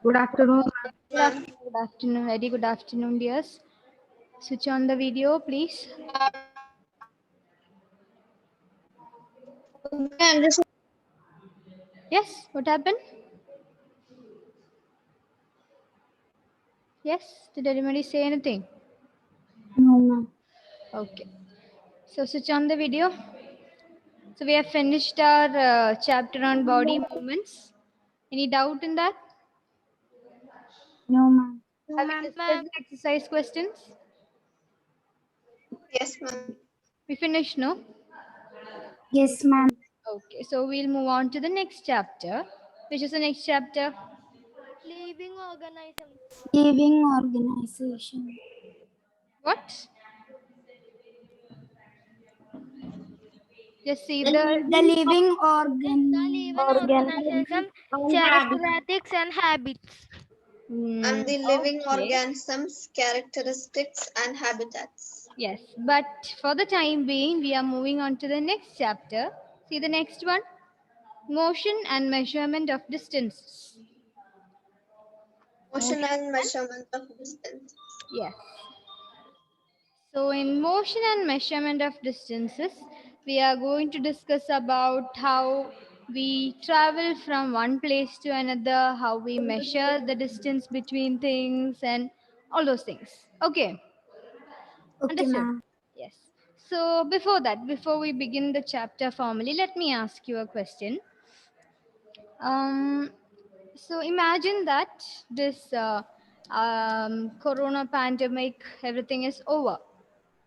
Good afternoon. Good afternoon, good afternoon, very good afternoon, dears. Switch on the video, please. Ma'am, this is Yes, what happened? Yes, did anybody say anything? no, ma'am. Okay, so switch on the video. So we have finished our chapter on body movements. Any doubt in that? No, ma'am. Have we discussed the exercise questions? Yes, ma'am. We finished, no? Yes, ma'am. Okay, so we'll move on to the next chapter. Which is the next chapter? Living organisms. Living organization. What? Just see The the living The living organism, habits. characteristics and habits. And the living Okay. organisms, characteristics, and habitats. Yes, but for the time being, we are moving on to the next chapter. See the next one? Motion and measurement of distances. Motion and measurement of distance. Yes. So in motion and measurement of distances, we are going to discuss about how we travel from one place to another, how we measure the distance between things and all those things. Okay, Okay, understood? ma'am. Yes. So before that, before we begin the chapter formally, let me ask you a question. Um, so imagine that this corona pandemic, everything is over.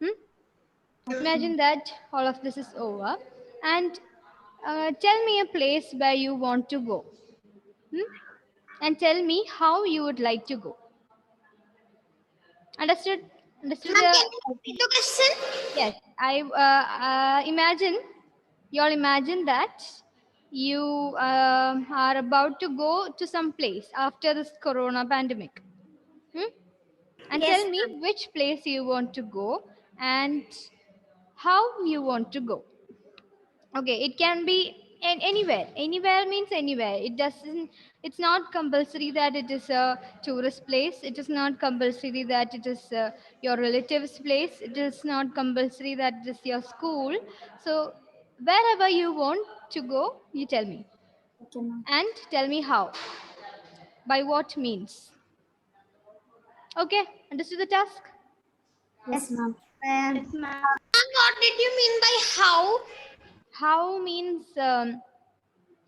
Hmm? Imagine that all of this is over, and tell me a place where you want to go, hmm? And tell me how you would like to go. Understood? Understood? Ma'am, can you repeat the question? Yes. I imagine. You all imagine that you are about to go to some place after this corona pandemic. Hmm? And Yes, tell me which place you want to go and how you want to go. Okay, it can be anywhere. Anywhere means anywhere. It's not compulsory that it is a tourist place. It is not compulsory that it is your relative's place. It is not compulsory that it is your school. So wherever you want to go, you tell me, Okay, ma'am. and tell me how, by what means. Okay, understood the task? Yes, ma'am. Yes, ma'am. What did you mean by how? How means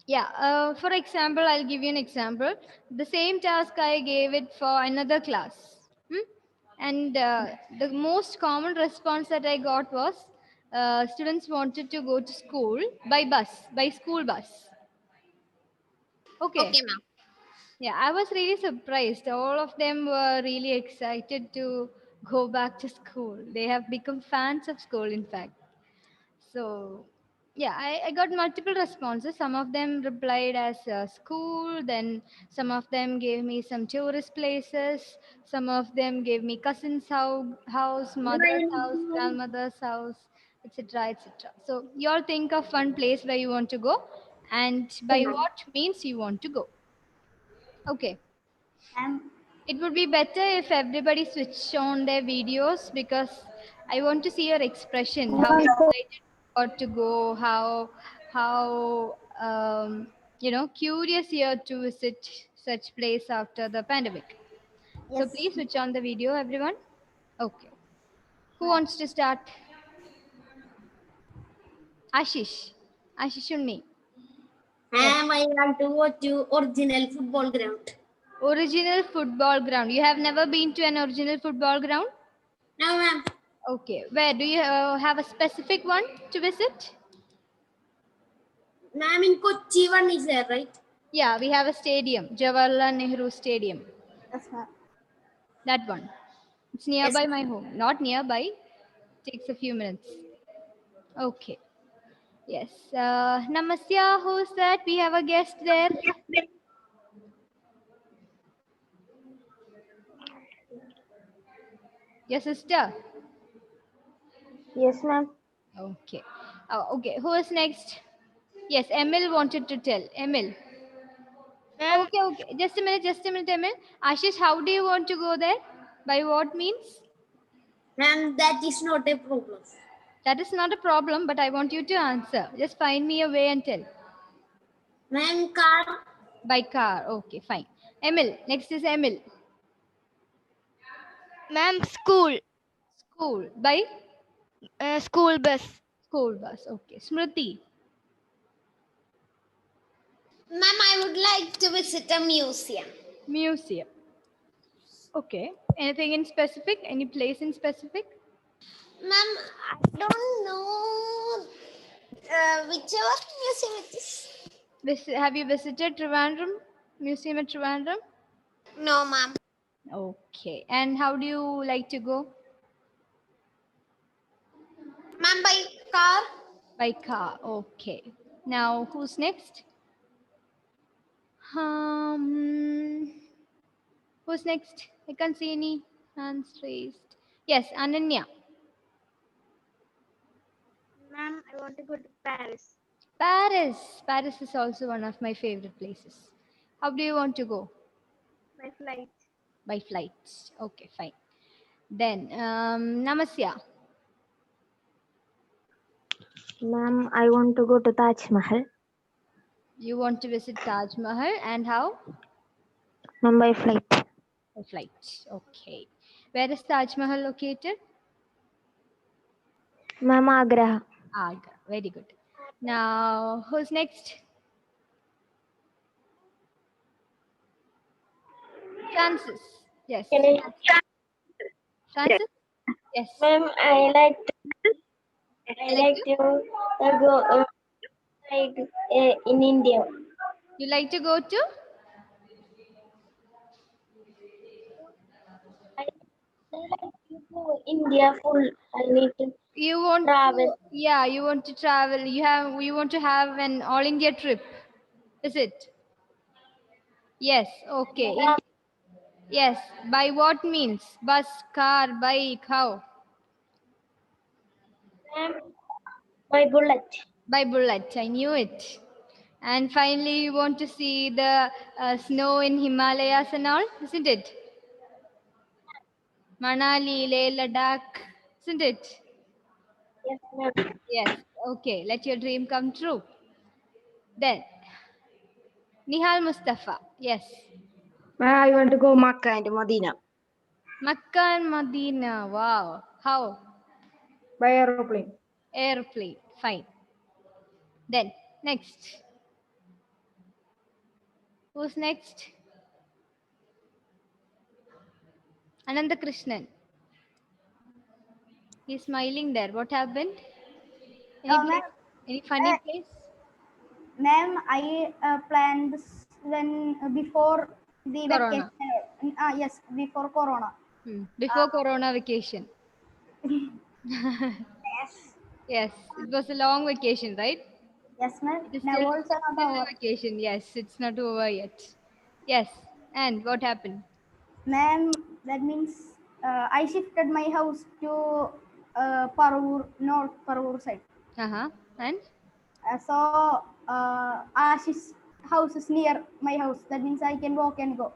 yeah, for example, I'll give you an example. The same task I gave it for another class. Hmm? And the most common response that I got was students wanted to go to school by bus, by school bus. Okay. Okay, ma'am. Yeah, I was really surprised. All of them were really excited to go back to school. They have become fans of school, in fact. So, yeah, I got multiple responses. Some of them replied as school, then some of them gave me some tourist places, some of them gave me cousin's house, mother's house, grandmother's house, etc. etc. So, you all think of one place where you want to go and by what means you want to go. Okay. Ma'am. It would be better if everybody switched on their videos because I want to see your expression, how excited you are to go, how curious you are to visit such place after the pandemic. So Yes. please switch on the video, everyone. Okay. Who wants to start? Ashish. Ashish and me. Yes. Ma'am, I want to go to original football ground. Original football ground. You have never been to an original football ground? No, ma'am. Okay. Where do you have a specific one to visit? Ma'am, in Kochi one is there, right? Yeah, we have a stadium, Jawaharlal Nehru Stadium. Yes, ma'am. That one. It's nearby my home. Not nearby. Takes a few minutes. Okay. Yes. Namasya, who's that? We have a guest there. Your sister. Yes, ma'am. Okay. Okay. Who is next? Yes, Emil wanted to tell. Emil. Ma'am, Okay, okay. Just a minute, Emil. Ashish, how do you want to go there? By what means? Ma'am, that is not a problem. That is not a problem, but I want you to answer. Just find me a way and tell. Ma'am, car. By car. Okay, fine. Emil. Next is Emil. ma'am, school. School. By School bus. school bus. Okay. Smriti. Ma'am, I would like to visit a museum. Museum. Okay. Anything in specific? Any place in specific? Ma'am, I don't know whichever museum it is. Have you visited Trivandrum? Museum at Trivandrum? No, ma'am. Okay. And how do you like to go? Ma'am, by car. By car. Okay. Now, who's next? Um, who's next? I can't see any hands raised. Yes, Ananya. Ma'am, I want to go to Paris. Paris. Paris is also one of my favorite places. How do you want to go? By flight. By flight. Okay, fine. Then, Namasya. Ma'am, I want to go to Taj Mahal. You want to visit Taj Mahal and how? Ma'am, by flight. By flight. Okay. Where is Taj Mahal located? Ma'am, Agra. Agra. Very good. Now, who's next? Francis. Yes. Francis? Yes. Ma'am, I like to go in India. You like to go to? I like to go India full. I need to You want travel. to, yeah, you want to travel. You want to have an all India trip. Is it? Yes. Okay. Yes. By what means? Bus, car, bike, how? Ma'am, by bullet. By bullet. I knew it. And finally, you want to see the snow in Himalayas and all, isn't it? Manali, Leh, Ladakh, isn't it? Yes, ma'am. Yes. Okay. Let your dream come true. Then, Nihal Mustafa. Yes. I want to go Makkah and Medina Makkah and Medina. Wow. How? by aeroplane. Airplane. Fine. Then, next. Who's next? Ananda Krishnan. He's smiling there. What happened? Ma'am, Any funny place? ma'am, I planned this when before the Corona. vacation. Yes, before Corona. Before Corona vacation. Yes. Yes. It was a long vacation, right? Yes, ma'am. It is Now still, also still not a over. vacation. Yes. It's not over yet. Yes. And what happened? Ma'am, that means I shifted my house to Parur, North Parur side. Uh-huh. And? So Ash's house is near my house. That means I can walk and go.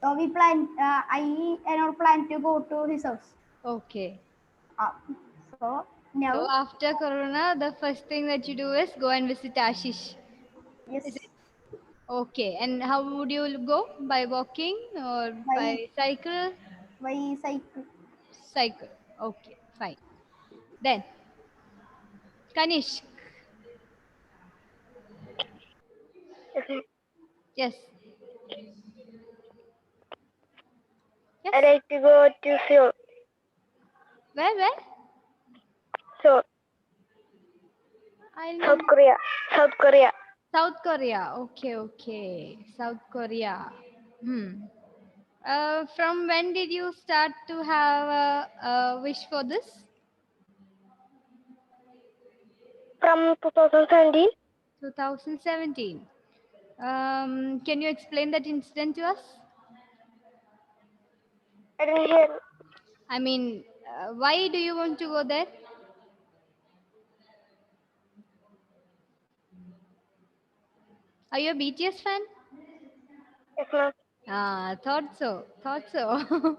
So we planned. I and our plan to go to his house. Okay. So So now, after Corona, the first thing that you do is go and visit Ashish. yes, Is it? Okay. And how would you go? By walking or by cycle? by cycle. Cycle. Okay. Fine. Then, Kanish. Yes. Yes. I like to go to Seoul. Where? Seoul, I South know. Korea. South Korea. South Korea. Okay. South Korea. From when did you start to have a wish for this? From 2017. 2017. Can you explain that incident to us? I didn't hear. I mean, why do you want to go there? Are you a BTS fan? Yes, ma'am. Thought so. Thought so.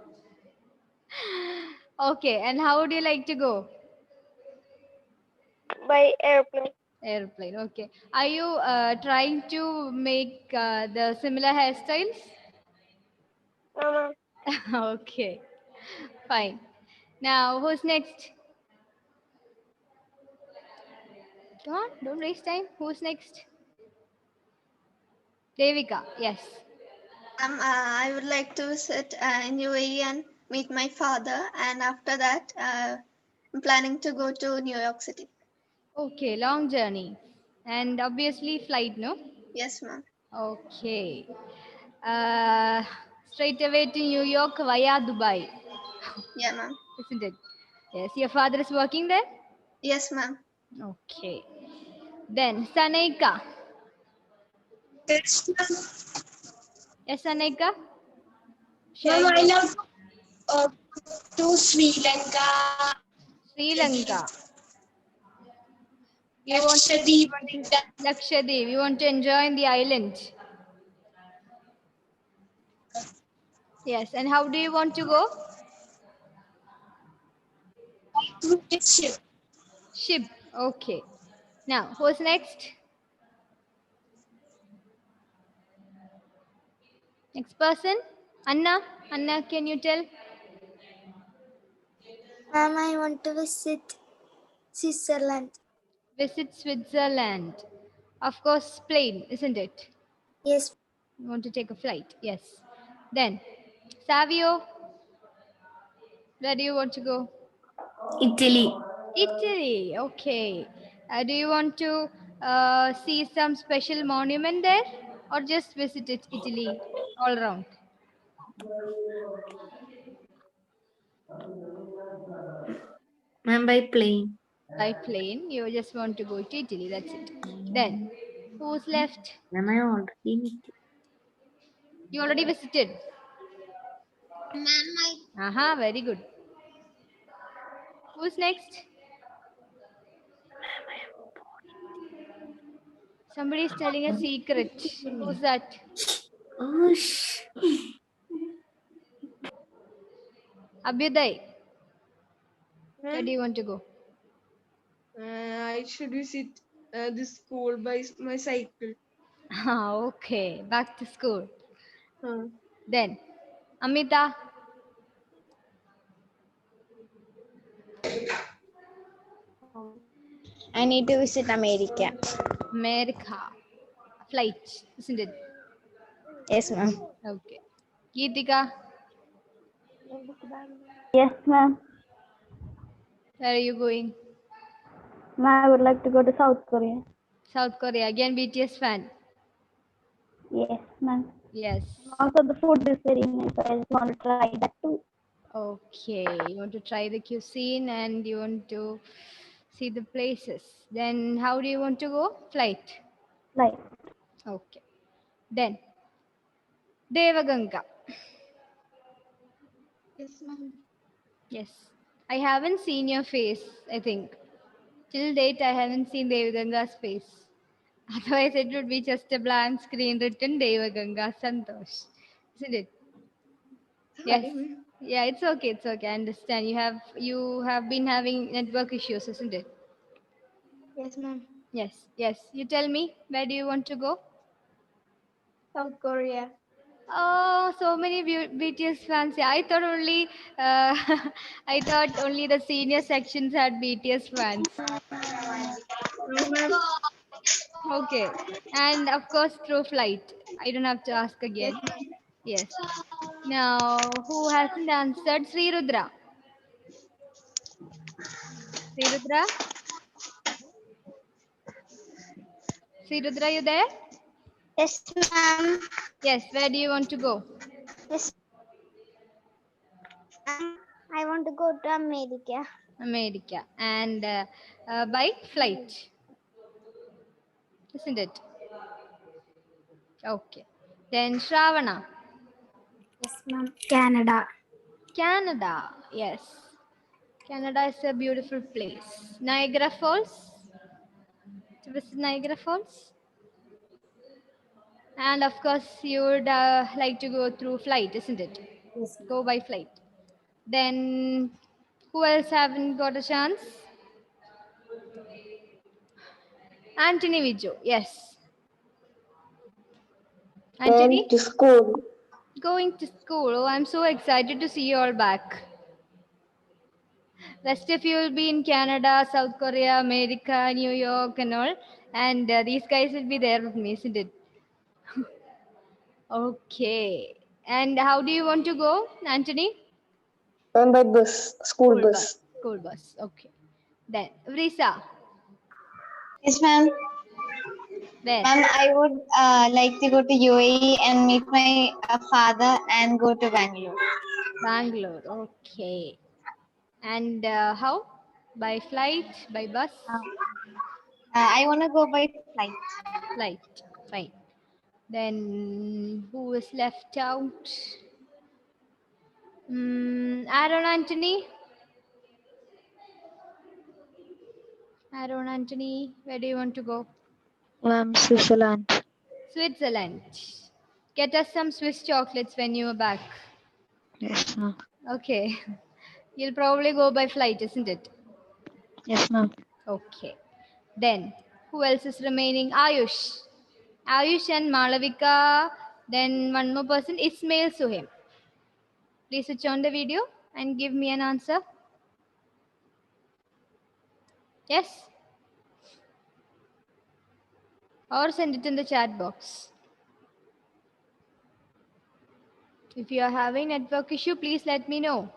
Okay, and how would you like to go? By airplane. Airplane. Okay. Are you trying to make the similar hairstyles? No, ma'am. Okay. Fine. Now, who's next? Come on, don't waste time. Who's next? Devika. Yes. I would like to visit in UAE and meet my father, and after that, I'm planning to go to New York City. Okay, long journey. And obviously flight, no? Yes, ma'am. Okay. Uh, Straight away to New York via Dubai, Yeah, ma'am. isn't it? Yes, your father is working there? Yes, ma'am. Okay. Then Sanaika. Yes, Yes, Sanaika? ma'am, Share I your love uh, to Sri Lanka, Sri Lanka. You want Lakshadweep, Lakshadweep. You want to enjoy in the island. Yes. And how do you want to go? through its ship. Ship. Okay. Now, who's next? Next person? Anna. Anna, can you tell? Ma'am, I want to visit Switzerland. Visit Switzerland. Of course, plane, isn't it? Yes. You want to take a flight? Yes. Then, Savio, where do you want to go? Italy. Italy. Okay. Do you want to see some special monument there, or just visit Italy all around? Ma'am, by plane. By plane, you just want to go to Italy. That's it. Then, who's left? Ma'am, I already meet. You already visited. Ma'am, Aha, very good. Who's next? Somebody is telling a secret. Who's that? Oh, Abhyuday. Where Ma'am, do you want to go? I should visit this school by my cycle. Ah, okay. Back to school. Uh, Then, Amita. I need to visit America. America. Flight, isn't it? Yes, ma'am. Okay. Geetika, Yes, ma'am. where are you going? Ma'am, I would like to go to South Korea. South Korea. Again, BTS fan. Yes, ma'am. Yes. Also, the food is very nice. So I just want to try that too. Okay. You want to try the cuisine and you want to see the places. Then, how do you want to go? Flight. Like, Okay. Then, Devaganga. yes, ma'am. Yes. I haven't seen your face, I think. Till date, I haven't seen Devaganga's face. Otherwise, it would be just a blank screen written Devaganga Santosh. Isn't it? Yes. Sorry, ma'am. Yeah, it's okay. It's okay. I understand. You have been having network issues, isn't it? Yes, ma'am. Yes. Yes. You tell me, where do you want to go? South Korea. Oh, so many BTS fans. Yeah, I thought only I thought only the senior sections had BTS fans. no, ma'am. Okay. And of course, through flight. I don't have to ask Yes, again. ma'am. Yes. Now, who hasn't answered? Sri Rudra. Sri Rudra? Sri Rudra, you there? Yes, ma'am. Yes. Where do you want to go? Yes. I want to go to America. America. And by flight. Isn't it? Okay. Then Shravana. Yes, ma'am. Canada. Canada. Yes. Canada is a beautiful place. Niagara Falls. To visit Niagara Falls. And of course, you would like to go through flight, isn't it? Yes. Go by flight. Then, who else haven't got a chance? Anthony Vijo, yes. Anthony? To school. Going to school. Oh, I'm so excited to see you all back. Rest of you will be in Canada, South Korea, America, New York, and all. And these guys will be there with me, isn't it? Okay. And how do you want to go, Anthony? By bus, school bus. School bus. Okay. Then, Vrisa, Yes, ma'am. where? Ma'am, I would like to go to UAE and meet my father and go to Bangalore. Bangalore. Okay. And how? By flight? By bus? I want to go by flight. Flight. Fine. Then who is left out? Aaron Anthony. Aaron Anthony, where do you want to go? Switzerland. Switzerland. Get us some Swiss chocolates when you are back. Yes, ma'am. Okay. You'll probably go by flight, isn't it? Yes, ma'am. Okay. Then, who else is remaining? Ayush. Ayush and Malavika. Then one more person, Ismail Suhaim. Please switch on the video and give me an answer. Yes? Or send it in the chat box. If you are having network issue, please let me know.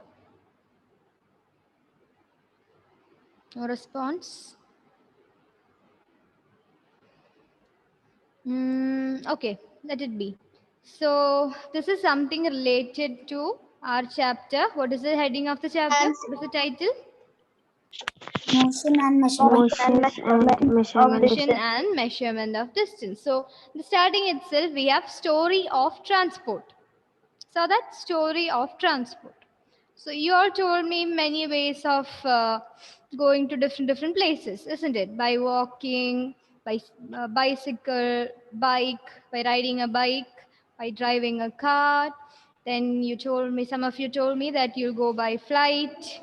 No response. Okay, let it be. So this is something related to our chapter. What is the heading of the chapter? What is the title? Motion and measurement. Motion and measurement of distance. So the starting itself, we have story of transport. So that story of transport. So you all told me many ways of going to different places, isn't it? By walking, by bicycle, bike, by riding a bike, by driving a car. Then you told me, some of you told me that you'll go by flight,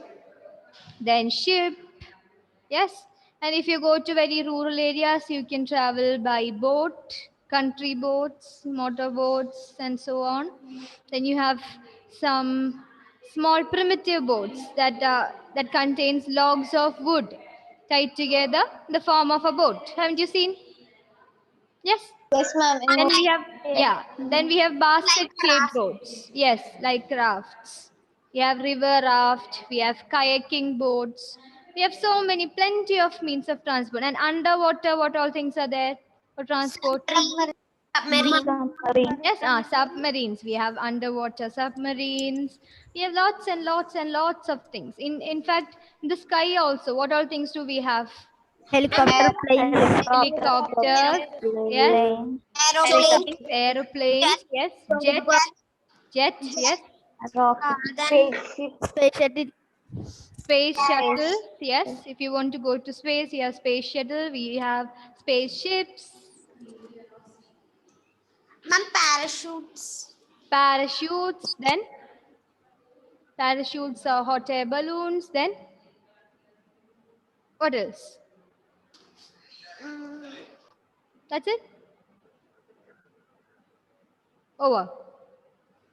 then ship. Yes. And if you go to very rural areas, you can travel by boat, country boats, motor boats, and so on. Then you have some small primitive boats that contains logs of wood tied together in the form of a boat. Haven't you seen? Yes. Yes, ma'am. Then we have Then we have basket-shaped boats. Yes, like rafts. We have river raft. We have kayaking boats. We have so many, plenty of means of transport. And underwater, what all things are there for transport? Yes, submarines. We have underwater submarines. We have lots and lots and lots of things. In fact, in the sky also, what all things do we have? Helicopter, plane, Helicopters, yes. Aeroplanes, yes. Jet, yes. Space shuttle, yes. If you want to go to space, you have space shuttle. We have spaceships. Parachutes, then parachutes are hot air balloons. Then what else? That's it. Over.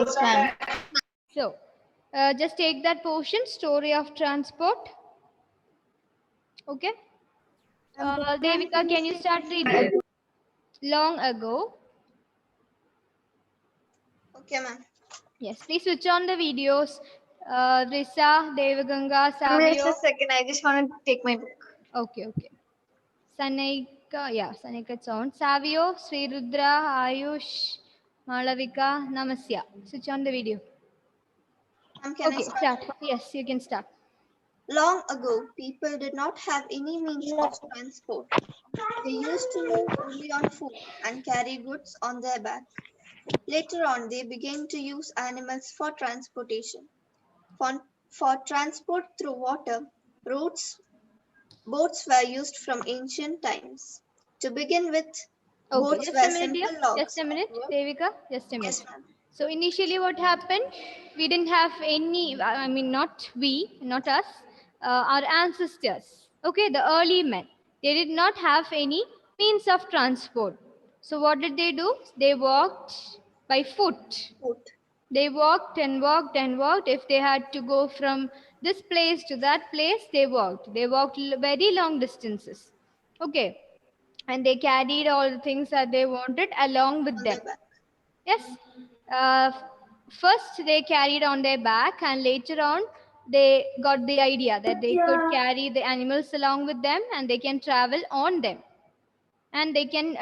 Yes, ma'am. So just take that portion, story of transport. Okay. Devika, can you start reading? Long ago. Okay, ma'am. Yes, please switch on the videos. Risa, Devaganga, Just Savio. a second. I just want to take my book. Okay. Sanaika, Sanaika, it's on. Savio, Sri Rudra, Ayush, Malavika, Namasya. Switch on the video. Can I start. Yes, you can start. Long ago, people did not have any means of transport. They used to live only on food and carry goods on their back. Later on, they began to use animals for transportation. For transport through water, boats were used from ancient times. To begin with, Okay, Boats just were a minute, dear. simple logs Just a of minute, wood. Devika. Just a minute. Yes, ma'am. So initially, what happened? We didn't have any. I mean, not we, not us. Our ancestors. Okay, the early men. They did not have any means of transport. So what did they do? They walked by foot. Foot. They walked and walked and walked. If they had to go from this place to that place, they walked. They walked very long distances. Okay. And they carried all the things that they wanted along with On them. their back. Yes. Uh, First, they carried on their back, and later on, they got the idea that they could carry the animals along with them and they can travel on them. And they can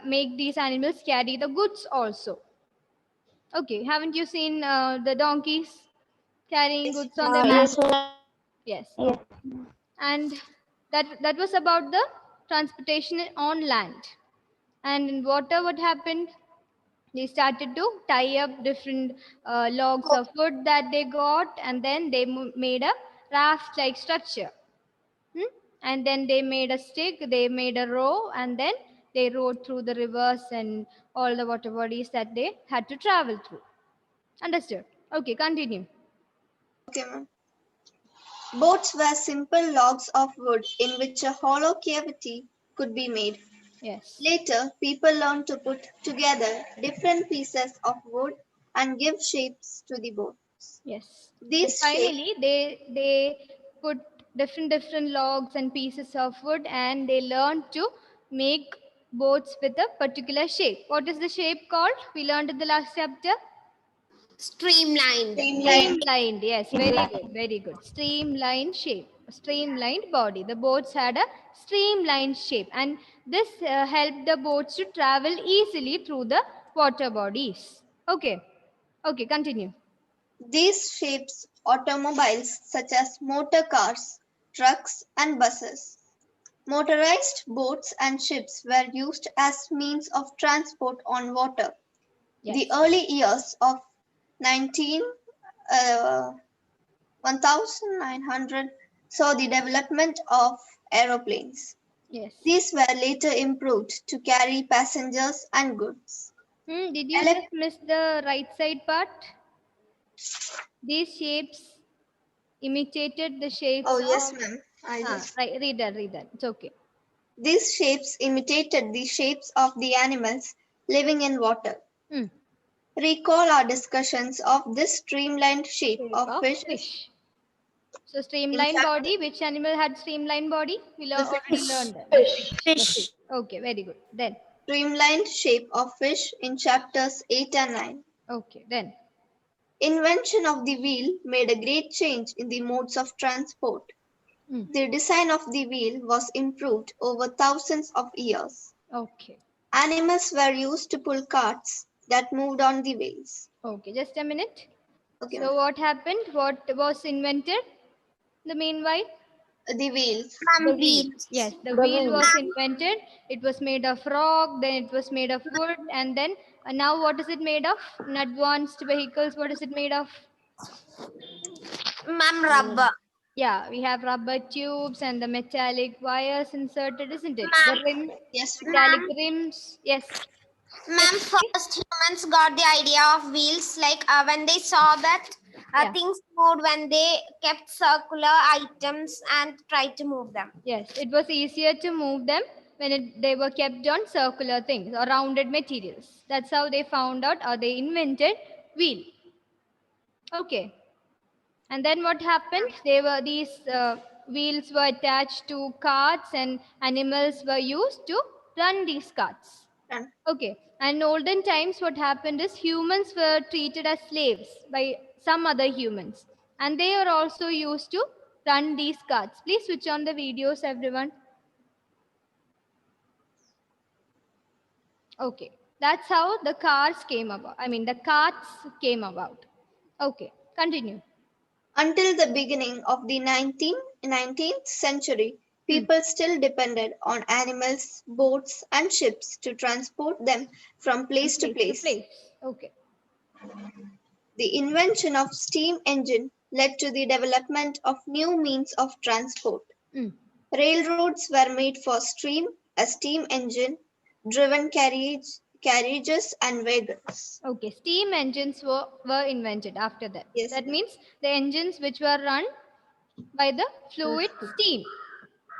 make these animals carry the goods also. Okay, haven't you seen the donkeys carrying goods on their back? Yes, ma'am. Yes. Okay. And that was about the transportation on land. And in water, what happened? They started to tie up different logs of wood that they got, and then they made a raft-like structure. And then they made a stick, they made a row, and then they rode through the rivers and all the water bodies that they had to travel through. Understood? Okay, continue. Okay, ma'am. Boats were simple logs of wood in which a hollow cavity could be made. Yes. Later, people learned to put together different pieces of wood and give shapes to the boat. Yes. These So finally, they put different logs and pieces of wood, and they learned to make boats with a particular shape. What is the shape called? We learned in the last chapter. Streamlined. Streamlined. Yes, very good, very good. Streamlined shape, streamlined body. The boats had a streamlined shape, and this helped the boats to travel easily through the water bodies. Okay, okay, continue. These shapes automobiles such as motor cars, trucks, and buses. Motorized boats and ships were used as means of transport on water. Yes. The early years of 1900 saw the development of aeroplanes. Yes. These were later improved to carry passengers and goods. Did you just miss the right side part? These shapes imitated the shapes Oh, yes, of... ma'am. Right, read that. It's okay. These shapes imitated the shapes of the animals living in water. Recall our discussions of this streamlined shape of fish. So streamlined body, which animal had streamlined body? We already learned that. Fish. Okay, very good. Then. Streamlined shape of fish in chapters 8 and 9. Okay, then. Invention of the wheel made a great change in the modes of transport. The design of the wheel was improved over thousands of years. Okay. Animals were used to pull carts that moved on the wheels. Okay, just a minute. Okay. So what happened? What was invented? The meanwhile? The wheel. The wheel. Yes, the wheel was invented. It was made of rock, then it was made of wood, and then now what is it made of? In advanced vehicles, what is it made of? Ma'am, rubber. Yeah, we have rubber tubes and the metallic wires inserted, isn't it? The rim, yes, metallic rims. Yes. Ma'am, first humans got the idea of wheels like when they saw that things moved when they kept circular items and tried to move them. Yes, it was easier to move them when they were kept on circular things or rounded materials. That's how they found out, or they invented wheel. Okay. And then what happened? These wheels were attached to carts, and animals were used to run these carts. Okay. And in olden times, what happened is humans were treated as slaves by some other humans, and they are also used to run these carts. Please switch on the videos, everyone. Okay. That's how the cars came about. I mean, the carts came about. Okay. Continue. Until the beginning of the 19th century, people still depended on animals, boats, and ships to transport them from place to place. Okay. The invention of steam engine led to the development of new means of transport. Railroads were made for a steam engine, driven carriages and wagons. Okay, steam engines were invented after that. Yes, That ma'am. means the engines which were run by the fluid steam.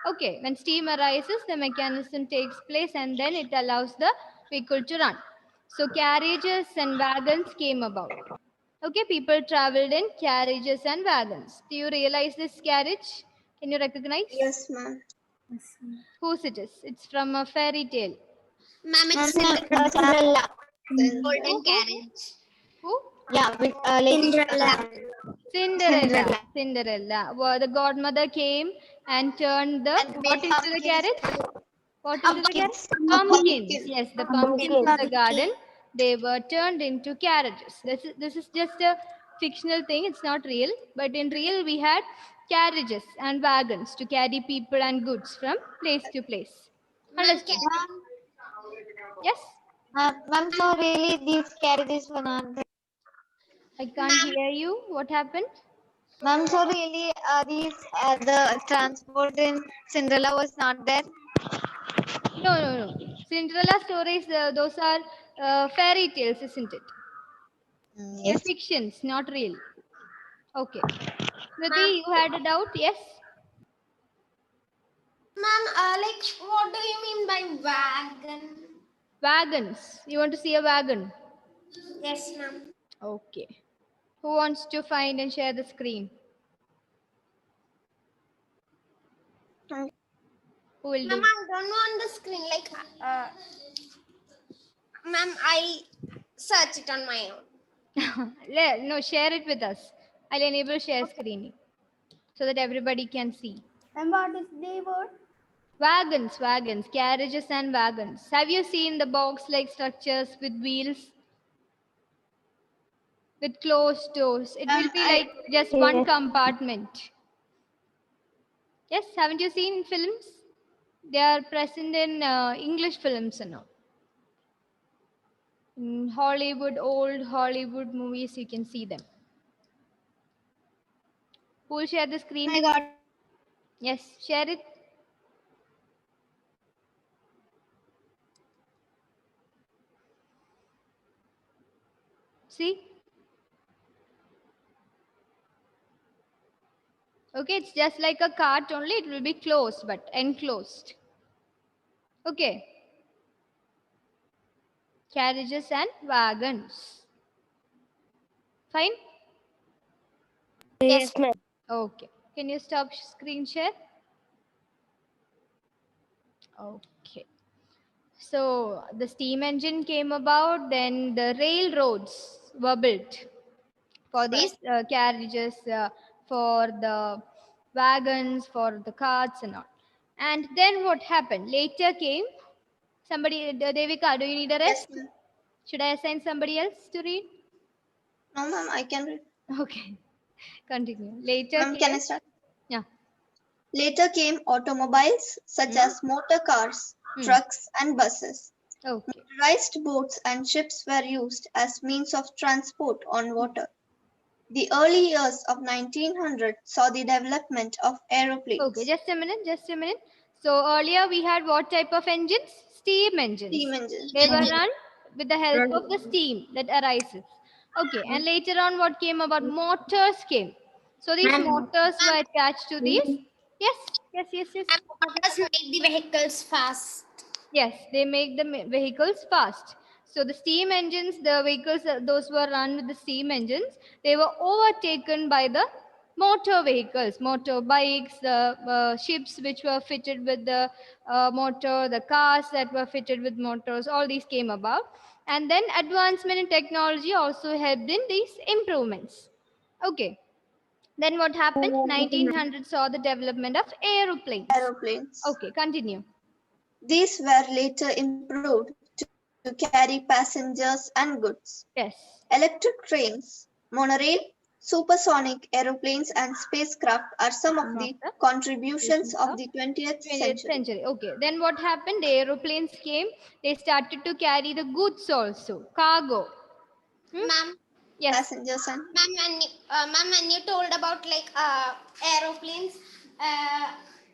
Okay, when steam arises, the mechanism takes place and then it allows the vehicle to run. So carriages and wagons came about. Okay, people traveled in carriages and wagons. Do you realize this carriage? Can you recognize? Yes, ma'am. Whose it is? It's from a fairy tale. Ma'am, Ma'am, it's Cinderella. golden carriage. Who? Yeah, with, like Cinderella. Cinderella. Cinderella. Well, the godmother came and turned the And what made into the carriage? What into the carriage? pumpkins. Pumpkins. Yes, the pumpkins in the Pumpkin. garden. They were turned into carriages. This is just a fictional thing. It's not real. But in real, we had carriages and wagons to carry people and goods from place to place. Understood? Yes. Ma'am, so really these carriages were not there. I can't hear you. What happened? Ma'am, so really the transport in Cinderella was not there. No. Cinderella stories, those are fairy tales, isn't it? They're Yes. fictions, not real. Okay. Smriti, you had a doubt? Yes? Ma'am, like, what do you mean by wagon? Wagons. You want to see a wagon? Yes, ma'am. Okay. Who wants to find and share the screen? Hmm. Who will Ma'am, do? I don't want the screen. Like, ma'am, I'll search it on my own. No, share it with us. I'll enable share screening so that everybody can see. And what is the word? Wagons, carriages and wagons. Have you seen the box-like structures with wheels? With closed doors. It will be like just one compartment. Yes, haven't you seen films? They are present in English films and all. In Hollywood, old Hollywood movies, you can see them. Who will share the screen? I got Yes, share it. See? Okay, it's just like a cart only. It will be closed, but enclosed. Okay. Carriages and wagons. Fine? Yes, ma'am. Okay. Can you stop screen share? Okay. So the steam engine came about, then the railroads were built for these carriages, for the wagons, for the carts and all. And then what happened? Later came somebody, Devika, do you need a rest? Yes, ma'am. Should I assign somebody else to read? No, ma'am, I can read. Okay, continue. Later Ma'am, can I came, start? yeah. Later came automobiles such as motor cars, trucks, and buses. Okay. Motorized boats and ships were used as means of transport on water. The early years of 1900 saw the development of aeroplanes. Okay, just a minute. So earlier we had what type of engines? Steam engines. Steam engines. They were run with the help of the steam that arises. Okay, and later on what came about? Motors came. So these motors were attached to these. Yes. And motors make the vehicles fast. Yes, they make the vehicles fast. So the steam engines, the vehicles, those were run with the steam engines, they were overtaken by the motor vehicles, motorbikes, the ships which were fitted with the motor, the cars that were fitted with motors, all these came about. And then advancement in technology also helped in these improvements. Okay. Then what happened? 1900 saw the development of aeroplanes. Okay, continue. These were later improved to carry passengers and goods. Yes. Electric trains, monorail, supersonic aeroplanes, and spacecraft are some of the contributions of the 20th century. Okay. Then what happened? The aeroplanes came. They started to carry the goods also, cargo. Ma'am. Yes. Passengers and. Ma'am, when you told about like aeroplanes,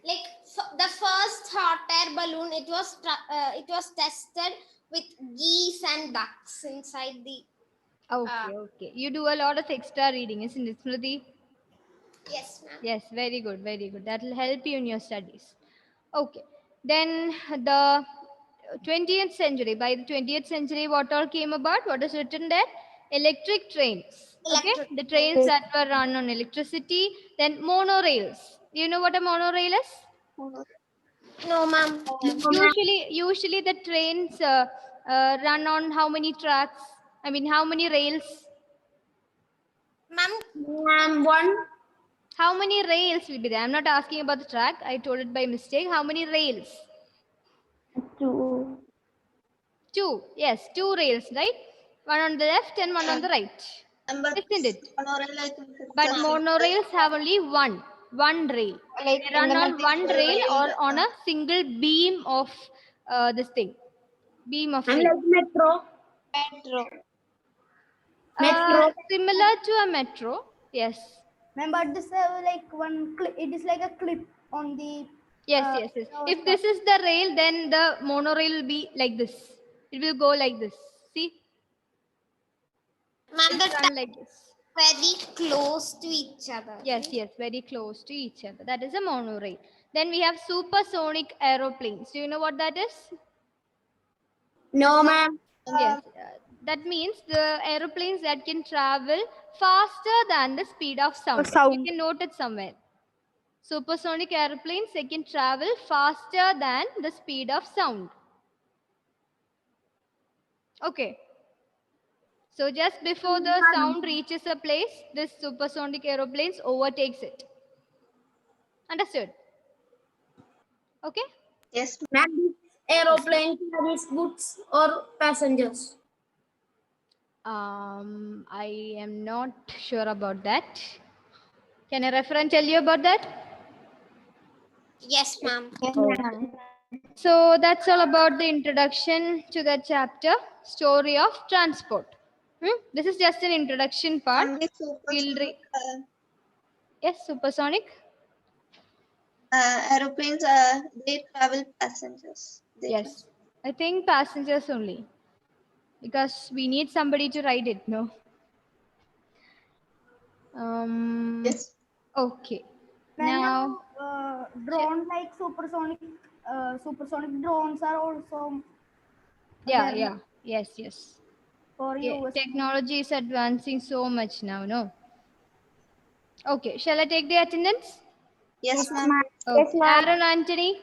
like the first hot air balloon, it was tested with geese and ducks inside the. Okay. You do a lot of extra reading, isn't it, Smriti? Yes, ma'am. Yes, very good, very good. That will help you in your studies. Okay. Then the 20th century. By the 20th century, what all came about? What is written there? Electric trains. Okay, Electric the trains that were run on electricity. Then monorails. You know what a monorail is? No, ma'am. Usually the trains run on how many tracks? I mean, how many rails? Ma'am, one. How many rails will be there? I'm not asking about the track. I told it by mistake. How many rails? Two. Yes, two rails, right? One on the left and one on the right. Isn't it? Monorail, I think it's But a monorails have only one rail. Like They run on one rail or rail, on a single beam of this thing. Beam of And rail. like metro. Similar to a metro. Yes. Remember this like one clip. It is like a clip on the. Yes. If this is the rail, then the monorail will be like this. It will go like this. See? Ma'am, It's run like this. very close to each other. Yes, very close to each other. That is a monorail. Then we have supersonic aeroplanes. Do you know what that is? No, ma'am. Yes. That means the aeroplanes that can travel faster than the speed of sound. You can note it somewhere. Supersonic aeroplanes, they can travel faster than the speed of sound. Okay. So just before the sound reaches a place, this supersonic aeroplanes overtakes it. Understood? Okay. Yes, Ma'am, this aeroplane carries goods or passengers? I am not sure about that. Can a referent tell you about that? Yes, ma'am. So that's all about the introduction to the chapter, story of transport. This is just an introduction part. and the Yes, supersonic. Aeroplanes, they travel passengers. Yes, I think passengers only, because we need somebody to ride it. No. Yes. Okay. Now, drone like supersonic drones are also. Yeah. Yes. For you, technology is advancing so much now. No. Okay. Shall I take the attendance? Yes, ma'am. Okay. Aaron Anthony.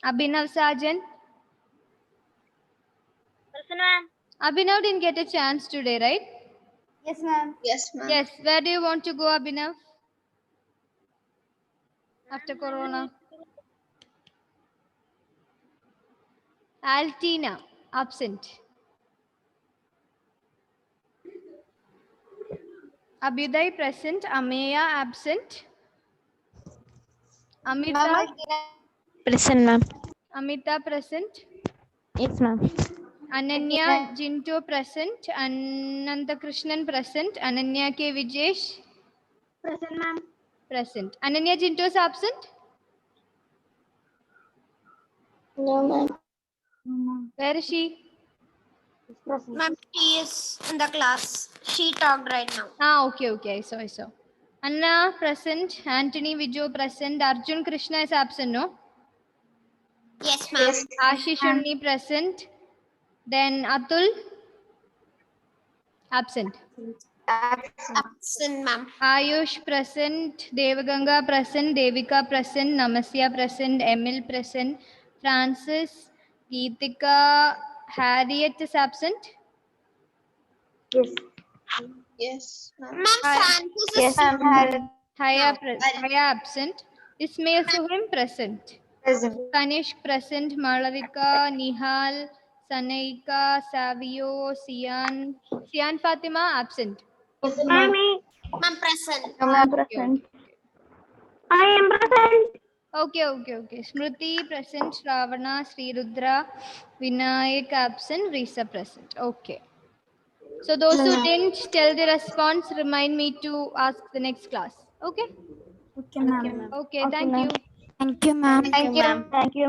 Abhinav Sajan. Abhinav didn't get a chance today, right? Yes, ma'am. Yes, ma'am. Yes. Where do you want to go, Abhinav? After Corona. Altina, absent. Abhyuday, present. Ameya, absent. Amita. Present, ma'am. Amita, present. Yes, ma'am. Ananya, Jinto, present. Ananta Krishnan, present. Ananya K. Vijesh. Present, ma'am. Present. Ananya Jinto is absent? No, ma'am. Where is she? Ma'am, she is in the class. She talked right now. Okay. I saw. Anna, present. Anthony Vijo, present. Arjun Krishna is absent, no? Yes, ma'am. Ashish Unni, present. Then Atul? Absent. Absent, ma'am. Ayush, present. Devaganga, present. Devika, present. Namasya, present. Emil, present. Francis, Geetika, Harriet is absent. Yes, ma'am. Ma'am, Francis is Haya, absent. Ismail Suhim, present. Kanish, present. Malavika, Nihal, Sanaika, Savio, Sian Fatima, absent. ma'am, present. Present. I am present. Okay. Smriti, present. Shravana, Sri Rudra, Vinayak, absent. Risa, present. Okay. So those who didn't tell the response, remind me to ask the next class. Okay? Okay, thank ma'am. you. Thank you, ma'am. Thank you. Thank you.